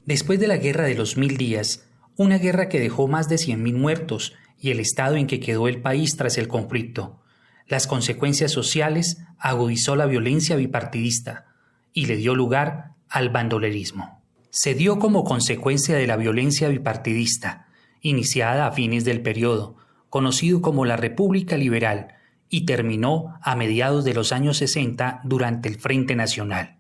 Después de la Guerra de los 1000 días, una guerra que dejó más de 100.000 muertos y el estado en que quedó el país tras el conflicto, las consecuencias sociales agudizó la violencia bipartidista y le dio lugar al bandolerismo. Se dio como consecuencia de la violencia bipartidista, iniciada a fines del periodo, conocido como la República Liberal, y terminó a mediados de los años 60 durante el Frente Nacional.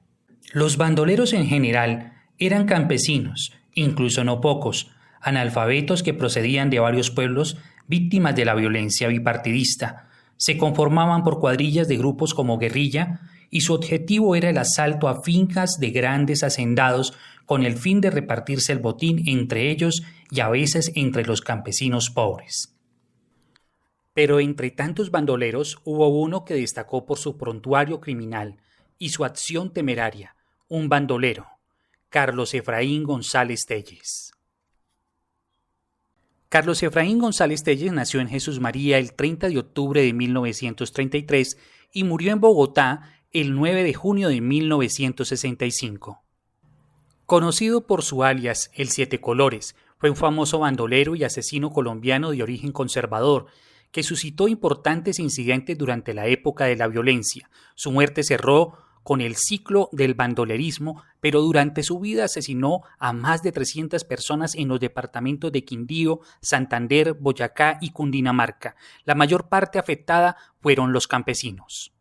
Los bandoleros en general eran campesinos, incluso no pocos, analfabetos que procedían de varios pueblos víctimas de la violencia bipartidista. Se conformaban por cuadrillas de grupos como guerrilla y su objetivo era el asalto a fincas de grandes hacendados con el fin de repartirse el botín entre ellos y a veces entre los campesinos pobres. Pero entre tantos bandoleros hubo uno que destacó por su prontuario criminal y su acción temeraria, un bandolero, Carlos Efraín González Telles. Carlos Efraín González Telles nació en Jesús María el 30 de octubre de 1933 y murió en Bogotá el 9 de junio de 1965. Conocido por su alias El Siete Colores, fue un famoso bandolero y asesino colombiano de origen conservador que suscitó importantes incidentes durante la época de la violencia. Su muerte cerró con el ciclo del bandolerismo, pero durante su vida asesinó a más de 300 personas en los departamentos de Quindío, Santander, Boyacá y Cundinamarca. La mayor parte afectada fueron los campesinos.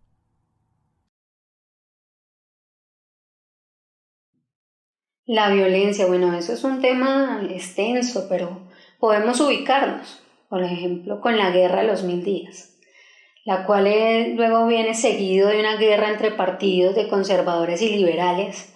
La violencia, bueno, eso es un tema extenso, pero podemos ubicarnos, por ejemplo, con la Guerra de los 1000 días. La cual luego viene seguido de una guerra entre partidos de conservadores y liberales.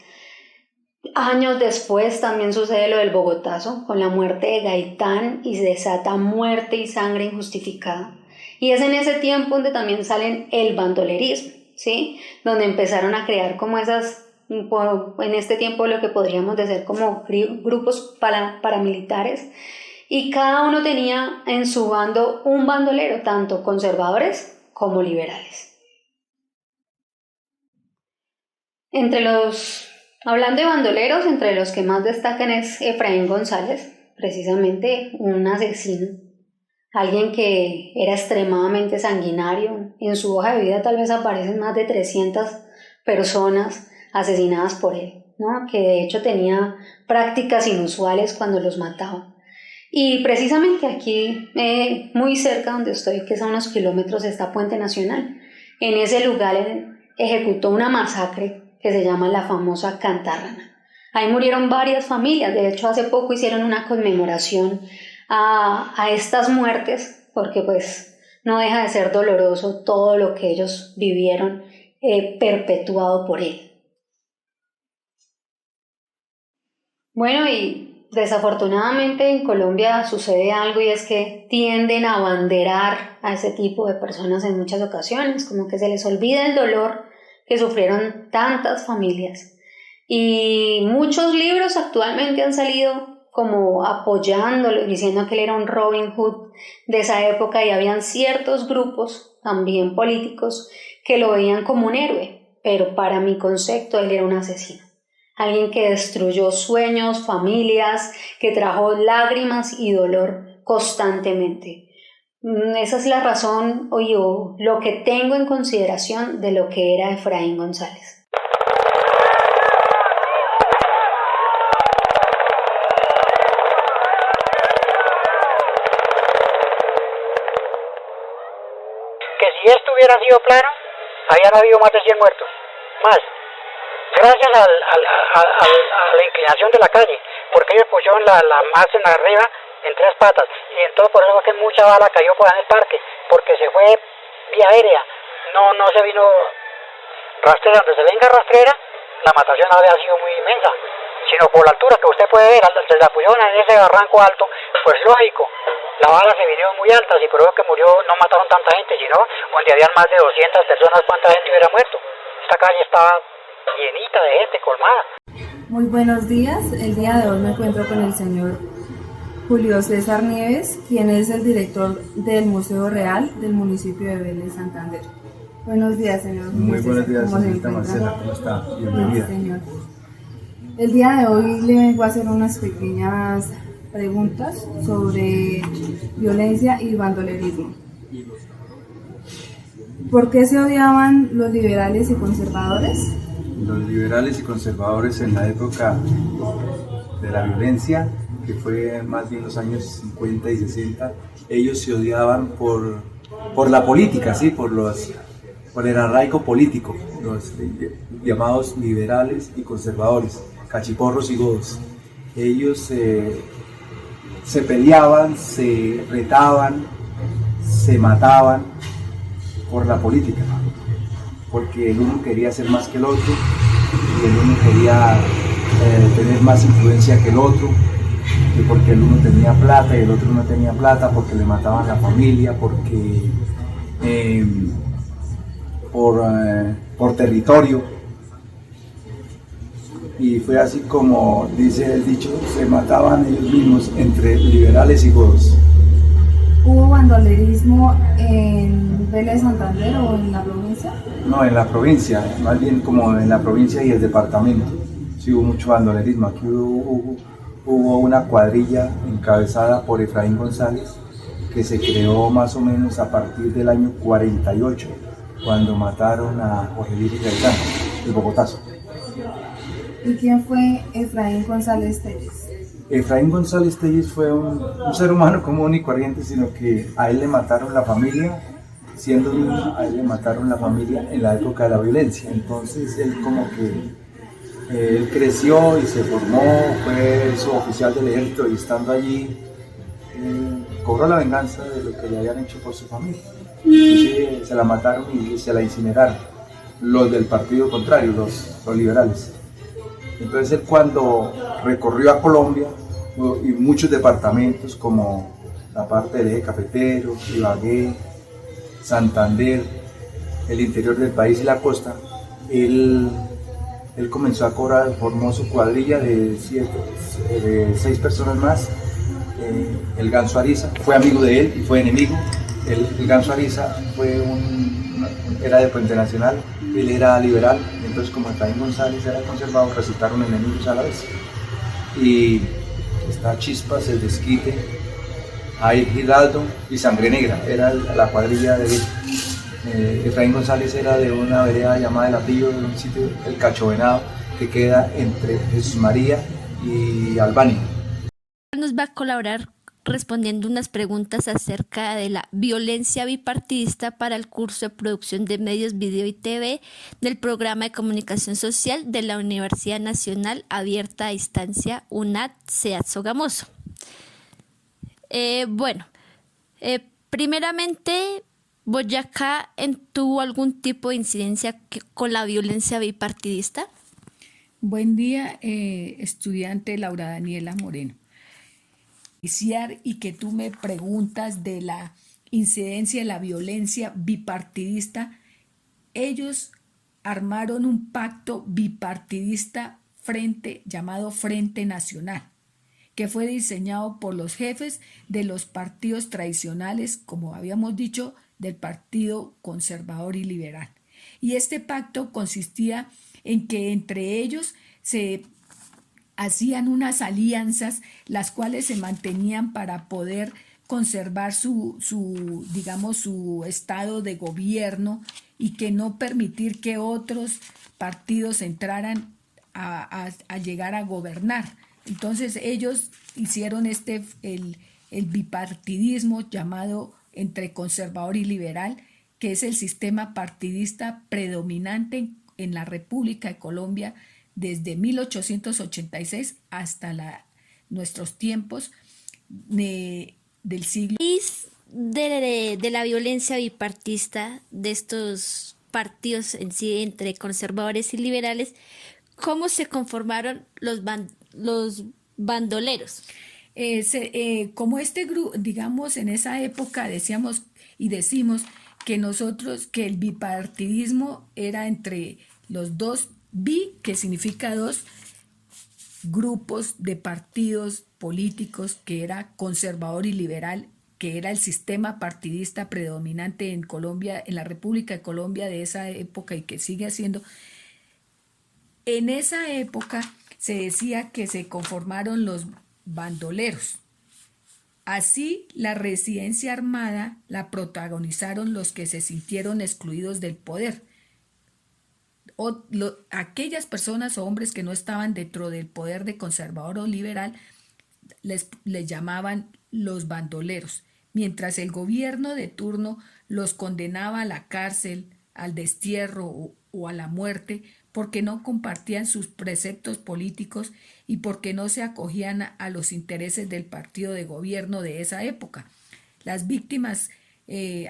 Años después también sucede lo del Bogotazo, con la muerte de Gaitán y se desata muerte y sangre injustificada. Y es en ese tiempo donde también salen el bandolerismo, ¿sí? Donde empezaron a crear como esas, en este tiempo lo que podríamos decir como grupos paramilitares, y cada uno tenía en su bando un bandolero, tanto conservadores como liberales. Hablando de bandoleros, entre los que más destacan es Efraín González, precisamente un asesino, alguien que era extremadamente sanguinario. En su hoja de vida tal vez aparecen más de 300 personas asesinadas por él, ¿no? Que de hecho tenía prácticas inusuales cuando los mataba. Y precisamente aquí, muy cerca donde estoy, que es a unos kilómetros, está Puente Nacional. En ese lugar ejecutó una masacre que se llama la famosa Cantarrana. Ahí murieron varias familias. De hecho, hace poco hicieron una conmemoración a estas muertes, porque pues no deja de ser doloroso todo lo que ellos vivieron perpetuado por él. Bueno, y desafortunadamente en Colombia sucede algo, y es que tienden a abanderar a ese tipo de personas en muchas ocasiones, como que se les olvida el dolor que sufrieron tantas familias. Y muchos libros actualmente han salido como apoyándolo, diciendo que él era un Robin Hood de esa época, y habían ciertos grupos también políticos que lo veían como un héroe, pero para mi concepto él era un asesino. Alguien que destruyó sueños, familias, que trajo lágrimas y dolor constantemente. Esa es la razón o lo que tengo en consideración de lo que era Efraín González. Que si esto hubiera sido plano, habían habido más de 100 muertos, más. Gracias a la inclinación de la calle, porque ellos pusieron la máquina arriba en 3 patas, y entonces por eso fue que mucha bala cayó por ahí en el parque, porque se fue vía aérea, no se vino rastrera. Donde se venga rastrera, la matación había sido muy inmensa, sino por la altura que usted puede ver, se la pusieron en ese barranco alto, pues lógico, la bala se vinieron muy altas, y por eso que murió, no mataron tanta gente, sino donde habían más de 200 personas, ¿cuánta gente hubiera muerto? Esta calle estaba llenita de gente, colmada. Muy buenos días, el día de hoy me encuentro con el señor Julio César Nieves, quien es el director del Museo Real del municipio de Vélez, Santander. Buenos días, señor. Muy buenos días, señorita Marcela, ¿cómo está? Bienvenida. Sí, señor. El día de hoy le vengo a hacer unas pequeñas preguntas sobre violencia y bandolerismo. ¿Por qué se odiaban los liberales y conservadores? Los liberales y conservadores en la época de la violencia, que fue más bien los años 50 y 60, ellos se odiaban por la política, ¿sí? por el arraigo político, los llamados liberales y conservadores, cachiporros y godos. Ellos se peleaban, se retaban, se mataban por la política, porque el uno quería ser más que el otro y el uno quería tener más influencia que el otro, que porque el uno tenía plata y el otro no tenía plata, porque le mataban la familia, porque por territorio. Y fue así como dice el dicho, se mataban ellos mismos entre liberales y godos. ¿Hubo bandolerismo en Vélez Santander o en la provincia? No, en la provincia, más bien como en la provincia y el departamento. Sí hubo mucho bandolerismo. Aquí hubo una cuadrilla encabezada por Efraín González que se creó más o menos a partir del año 48, cuando mataron a Jorge Luis Gaitán, el bogotazo. ¿Y quién fue Efraín González Telles? Efraín González Telles fue un ser humano común y corriente, sino que a él le mataron la familia, siendo niño, a él le mataron la familia en la época de la violencia. Entonces él como que él creció y se formó, fue suboficial del ejército y estando allí cobró la venganza de lo que le habían hecho por su familia. Entonces se la mataron y se la incineraron, los del partido contrario, los liberales. Entonces él cuando recorrió a Colombia y muchos departamentos como la parte del eje cafetero, Ibagué, Santander, el interior del país y la costa, él comenzó a cobrar, formó su cuadrilla de 6 personas más. El Ganso Ariza fue amigo de él y fue enemigo. El Ganso Ariza era de Puente Nacional, él era liberal, entonces como Efraín González era conservador, resultaron enemigos a la vez. Y está Chispas, el Desquite, Jair Giraldo y Sangre Negra, era la cuadrilla de él. Efraín González era de una vereda llamada El Apillo, de un sitio, El Cachovenado, que queda entre Jesús María y Albania. Nos va a colaborar respondiendo unas preguntas acerca de la violencia bipartidista para el curso de producción de medios, video y TV del programa de comunicación social de la Universidad Nacional Abierta a Distancia UNAD CEAD Sogamoso. Primeramente, ¿Boyacá tuvo algún tipo de incidencia con la violencia bipartidista? Buen día, estudiante Laura Daniela Moreno. Y que tú me preguntas de la incidencia de la violencia bipartidista, ellos armaron un pacto bipartidista llamado Frente Nacional, que fue diseñado por los jefes de los partidos tradicionales, como habíamos dicho, del Partido Conservador y Liberal. Y este pacto consistía en que entre ellos se hacían unas alianzas, las cuales se mantenían para poder conservar su estado de gobierno y que no permitir que otros partidos entraran a llegar a gobernar. Entonces ellos hicieron el bipartidismo llamado entre conservador y liberal, que es el sistema partidista predominante en la República de Colombia desde 1886 hasta nuestros tiempos del siglo. De la violencia bipartista de estos partidos en sí, entre conservadores y liberales, ¿cómo se conformaron los bandoleros? Como este grupo, digamos, en esa época decíamos y decimos que que el bipartidismo era entre los dos, que significa dos grupos de partidos políticos, que era conservador y liberal, que era el sistema partidista predominante en Colombia, en la República de Colombia de esa época y que sigue siendo. En esa época se decía que se conformaron los bandoleros. Así, la resistencia armada la protagonizaron los que se sintieron excluidos del poder. Aquellas personas o hombres que no estaban dentro del poder de conservador o liberal les llamaban los bandoleros, mientras el gobierno de turno los condenaba a la cárcel, al destierro o a la muerte porque no compartían sus preceptos políticos y porque no se acogían a los intereses del partido de gobierno de esa época. Las víctimas,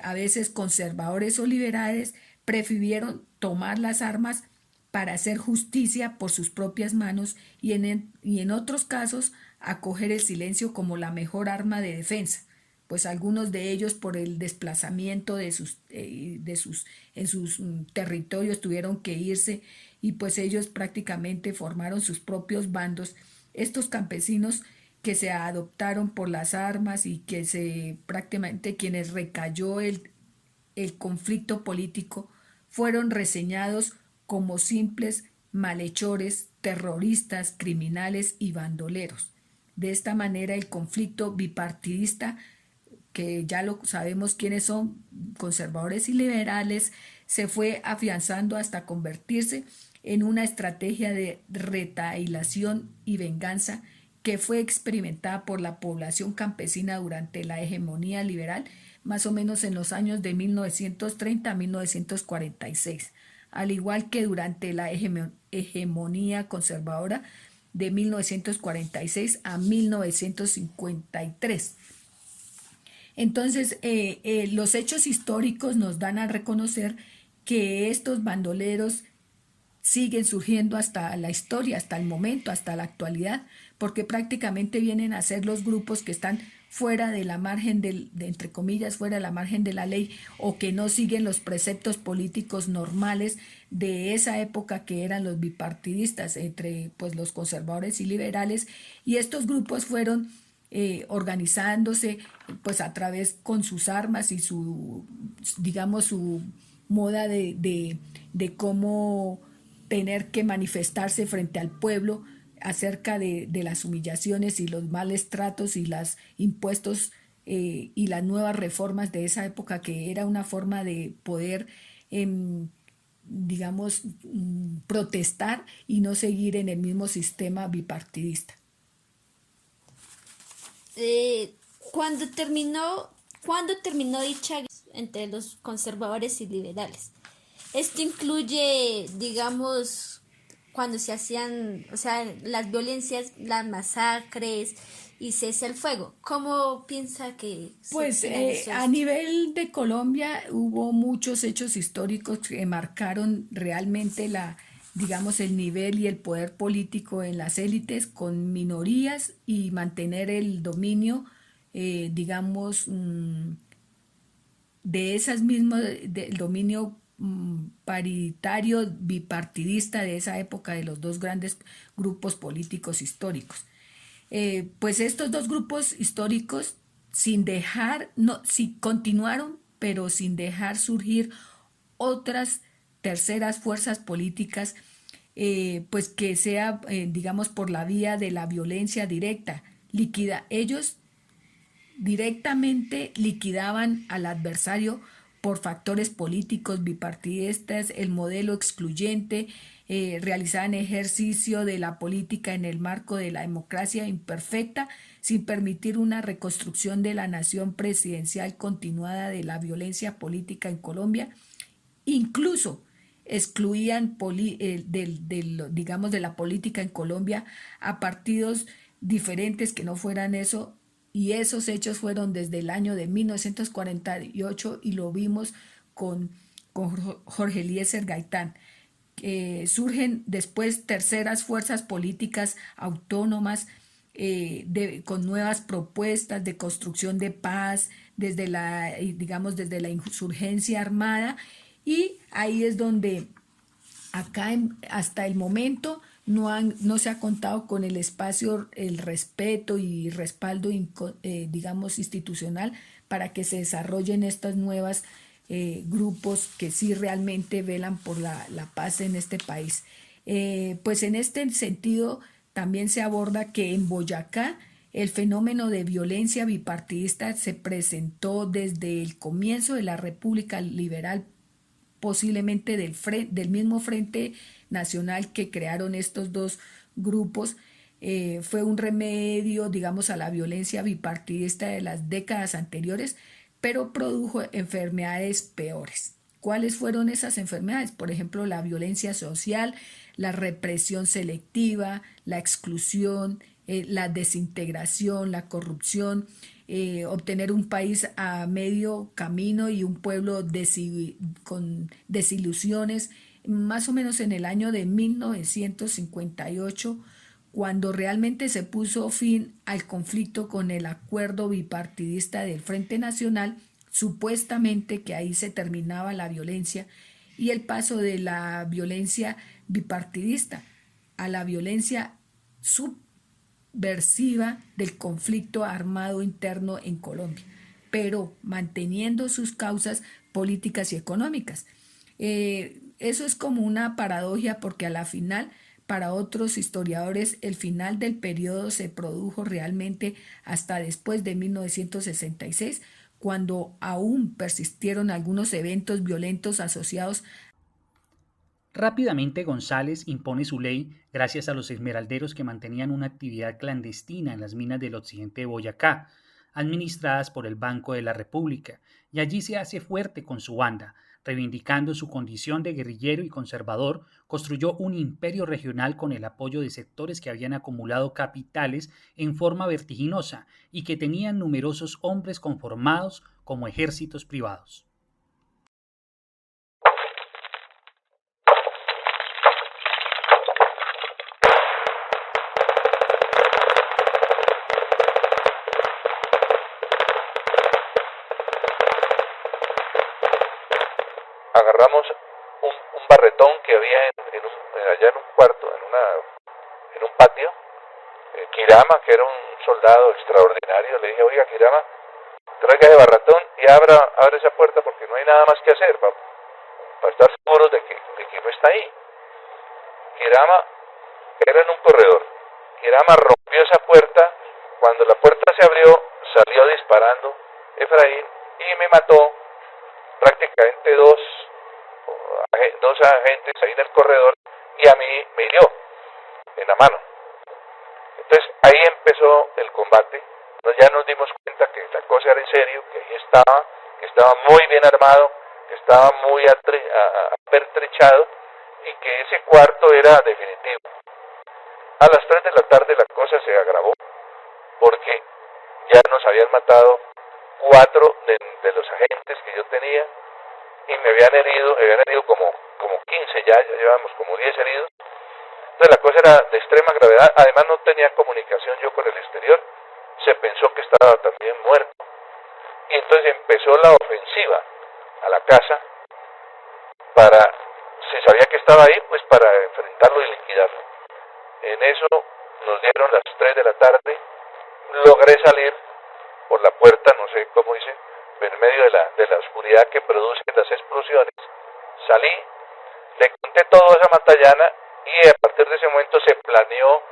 a veces conservadores o liberales, prefirieron tomar las armas para hacer justicia por sus propias manos y en otros casos acoger el silencio como la mejor arma de defensa, pues algunos de ellos por el desplazamiento en sus territorios tuvieron que irse y pues ellos prácticamente formaron sus propios bandos. Estos campesinos que se adoptaron por las armas y que prácticamente quienes recayó el conflicto político fueron reseñados como simples malhechores, terroristas, criminales y bandoleros. De esta manera el conflicto bipartidista, que ya lo sabemos quiénes son, conservadores y liberales, se fue afianzando hasta convertirse en una estrategia de retaliación y venganza que fue experimentada por la población campesina durante la hegemonía liberal, más o menos en los años de 1930 a 1946, al igual que durante la hegemonía conservadora de 1946 a 1953. Entonces, los hechos históricos nos dan a reconocer que estos bandoleros siguen surgiendo hasta la historia, hasta el momento, hasta la actualidad, porque prácticamente vienen a ser los grupos que están fuera de la margen entre comillas, fuera de la margen de la ley, o que no siguen los preceptos políticos normales de esa época, que eran los bipartidistas entre pues los conservadores y liberales, y estos grupos fueron organizándose pues a través con sus armas y su moda de cómo tener que manifestarse frente al pueblo acerca de las humillaciones y los males tratos y los impuestos y las nuevas reformas de esa época, que era una forma de poder protestar y no seguir en el mismo sistema bipartidista. ¿Cuándo terminó dicha guerra entre los conservadores y liberales? Esto incluye, digamos, cuando se hacían, las violencias, las masacres y cese el fuego. ¿Cómo piensa que Pues a nivel de Colombia hubo muchos hechos históricos que marcaron realmente el nivel y el poder político en las élites con minorías y mantener el dominio, de esas mismas, del dominio paritario bipartidista de esa época de los dos grandes grupos políticos históricos. Pues estos dos grupos históricos sí continuaron, pero sin dejar surgir otras terceras fuerzas políticas, pues que sea, por la vía de la violencia directa. Ellos directamente liquidaban al adversario por factores políticos bipartidistas, el modelo excluyente, realizaban ejercicio de la política en el marco de la democracia imperfecta, sin permitir una reconstrucción de la nación presidencial continuada de la violencia política en Colombia. Incluso excluían de la política en Colombia a partidos diferentes que no fueran eso. Y esos hechos fueron desde el año de 1948 y lo vimos con Jorge Eliezer Gaitán. Surgen después terceras fuerzas políticas autónomas con nuevas propuestas de construcción de paz desde la insurgencia armada, y ahí es donde acá hasta el momento no se ha contado con el espacio, el respeto y respaldo institucional para que se desarrollen estas nuevas grupos que sí realmente velan por la paz en este país. Pues en este sentido También se aborda que en Boyacá el fenómeno de violencia bipartidista se presentó desde el comienzo de la República Liberal, posiblemente del mismo Frente Nacional que crearon estos dos grupos. Fue un remedio, digamos, a la violencia bipartidista de las décadas anteriores, pero produjo enfermedades peores. ¿Cuáles fueron esas enfermedades? Por ejemplo, la violencia social, la represión selectiva, la exclusión, la desintegración, la corrupción, obtener un país a medio camino y un pueblo con desilusiones, más o menos en el año de 1958, cuando realmente se puso fin al conflicto con el acuerdo bipartidista del Frente Nacional, supuestamente que ahí se terminaba la violencia, y el paso de la violencia bipartidista a la violencia subversiva del conflicto armado interno en Colombia, pero manteniendo sus causas políticas y económicas. Eso es como una paradoja, porque a la final, para otros historiadores, el final del periodo se produjo realmente hasta después de 1966, cuando aún persistieron algunos eventos violentos asociados. Rápidamente González impone su ley gracias a los esmeralderos que mantenían una actividad clandestina en las minas del occidente de Boyacá, administradas por el Banco de la República, y allí se hace fuerte con su banda. Reivindicando su condición de guerrillero y conservador, construyó un imperio regional con el apoyo de sectores que habían acumulado capitales en forma vertiginosa y que tenían numerosos hombres conformados como ejércitos privados. Agarramos un barretón que había allá en un cuarto, en un patio. Kirama, que era un soldado extraordinario, le dije: oiga, Kirama, traiga ese barretón y abre esa puerta, porque no hay nada más que hacer para estar seguros de que no está ahí. Kirama era en un corredor. Kirama rompió esa puerta. Cuando la puerta se abrió, salió disparando Efraín y me mató prácticamente dos agentes ahí en el corredor, y a mí me hirió en la mano. Entonces ahí empezó el combate. Ya nos dimos cuenta que la cosa era en serio, que ahí que estaba muy bien armado, que estaba muy apertrechado, y que ese cuarto era definitivo. A las 3 de la tarde la cosa se agravó, porque ya nos habían matado 4 de los agentes que yo tenía, y me habían herido como 15, ya llevábamos como 10 heridos. Entonces la cosa era de extrema gravedad. Además no tenía comunicación yo con el exterior, se pensó que estaba también muerto, y entonces empezó la ofensiva a la casa. Se sabía que estaba ahí, pues para enfrentarlo y liquidarlo. En eso nos dieron las 3 de la tarde, logré salir por la puerta, no sé cómo hice, en medio de la oscuridad que producen las explosiones. Salí, le conté todo a esa matallana, y a partir de ese momento se planeó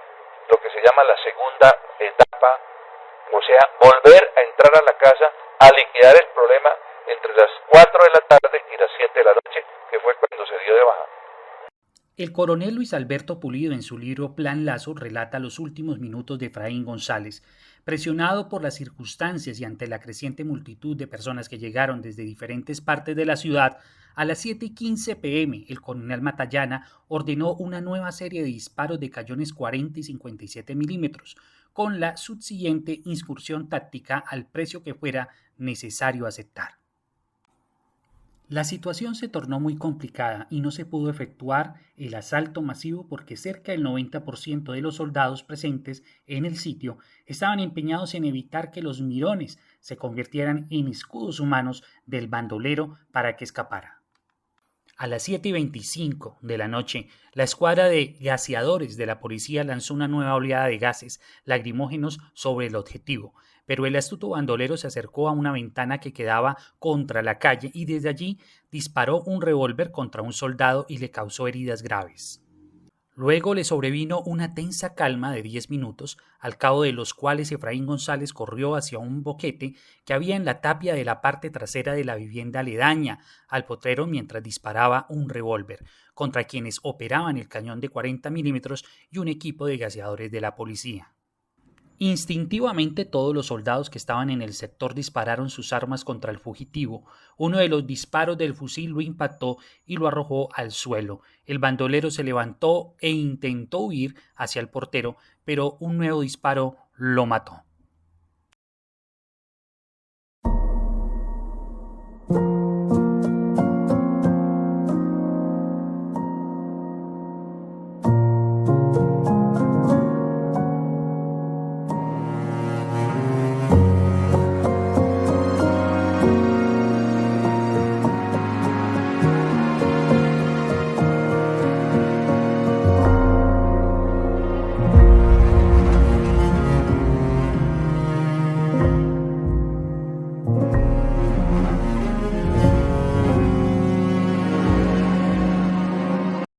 lo que se llama la segunda etapa, o sea, volver a entrar a la casa a liquidar el problema entre las 4 de la tarde y las 7 de la noche, que fue cuando se dio de baja. El coronel Luis Alberto Pulido, en su libro Plan Lazo, relata los últimos minutos de Efraín González. Presionado por las circunstancias y ante la creciente multitud de personas que llegaron desde diferentes partes de la ciudad, a las 7:15 p.m. el coronel Matallana ordenó una nueva serie de disparos de cañones 40 y 57 milímetros, con la subsiguiente incursión táctica al precio que fuera necesario aceptar. La situación se tornó muy complicada y no se pudo efectuar el asalto masivo porque cerca del 90% de los soldados presentes en el sitio estaban empeñados en evitar que los mirones se convirtieran en escudos humanos del bandolero para que escapara. A las 7:25 de la noche, la escuadra de gaseadores de la policía lanzó una nueva oleada de gases lacrimógenos sobre el objetivo, pero el astuto bandolero se acercó a una ventana que quedaba contra la calle y desde allí disparó un revólver contra un soldado y le causó heridas graves. Luego le sobrevino una tensa calma de 10 minutos, al cabo de los cuales Efraín González corrió hacia un boquete que había en la tapia de la parte trasera de la vivienda aledaña al potrero mientras disparaba un revólver contra quienes operaban el cañón de 40 milímetros y un equipo de gaseadores de la policía. Instintivamente todos los soldados que estaban en el sector dispararon sus armas contra el fugitivo. Uno de los disparos del fusil lo impactó y lo arrojó al suelo. El bandolero se levantó e intentó huir hacia el portero, pero un nuevo disparo lo mató.